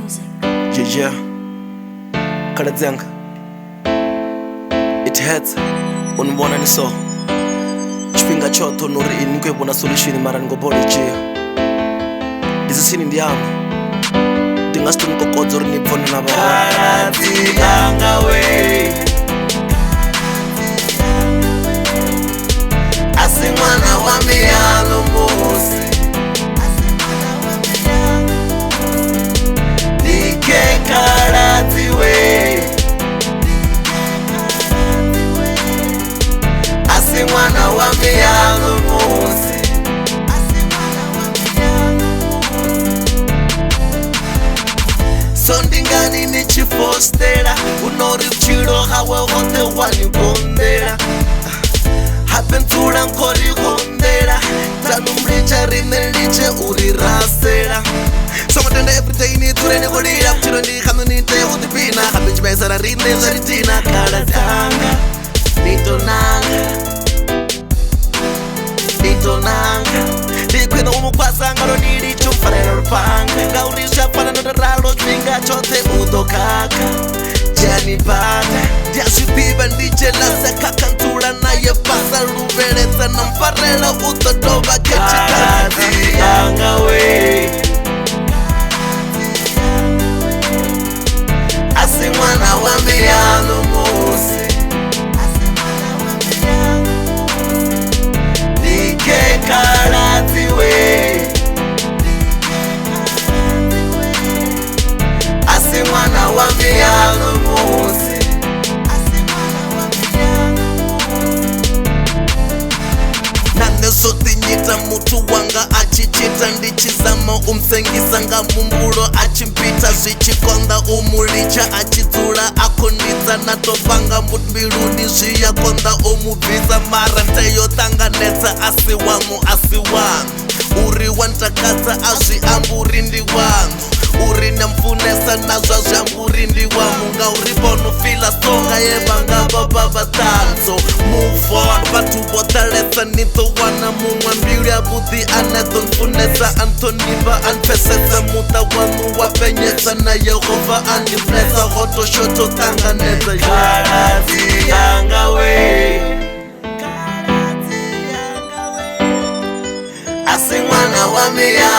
Yeah, Kaladzianga. It hurts unibona ni so chifhinga choṱhe nori ini khou vhona solution mara ni khou bola dzhia ndisi tsini ndi yanu ndi nga si to ni kokodza uri ni pfone na Kaladzianga we asi ṅwana wa Miyalo Musi Dike Kaladzi we asi ṅwana wa Miyalo Musi so ndingani ni tshi fostela unori vhutshilo hawe hoṱhe wani konḓela hapendzula nkori konḓela tanu mlitsha rine litshe uri rasela songo tenda everyday ni dzule ni khou lila vhutshilo ndi khaṋu ni tea u ḓiphina khambe tshi vhaisala rine zwa ritina Kaladzianga ni to nanga ni to nanga ndi khwine u mukhwasa ngalo ni litshe u farela lufhanga ngauri zwi a fana no to ralo tshifhinga tshoṱhe u ḓo khakha dzhani bada ndi a zwi ḓivha ndi dzhenasa khakhantsula naye fhasa luvheledza na mfarela u ḓo tovha Kaladzianga we asi ṅwana wa Miyalo Musi Dike Kaladzi we asi ṅwana wa Miyalo Musi nane zwo ḓinyita muthu wanga a tshi tshita ndi tshi zama u msengisa nga mumbulo a tshi mpita zwi tshi konḓa u mulitsha a tshi dzula a khonidza na to panga mbiluni zwi a konḓa u mu bvisa mara teyo ṱanganedza a si wanu a si wanu uri wa ntakadza a zwi amburi ndi wanu uri na mfunesa na zwa zwiamburi ndi wanu ngauri vhono fila songa ye vhanga vha vhaṱanzo move on vhathu vho ḓalesa ni ḓo wana muṅwe mbilu ya vhuḓi ane ḓo mfunesa a nṱhonifha a npfesesa muṱa wanu wa penyesa na Yehova a ni blesa ho to shotho ṱanganedza Kaladzianga we asi ṅwana wa Miyalo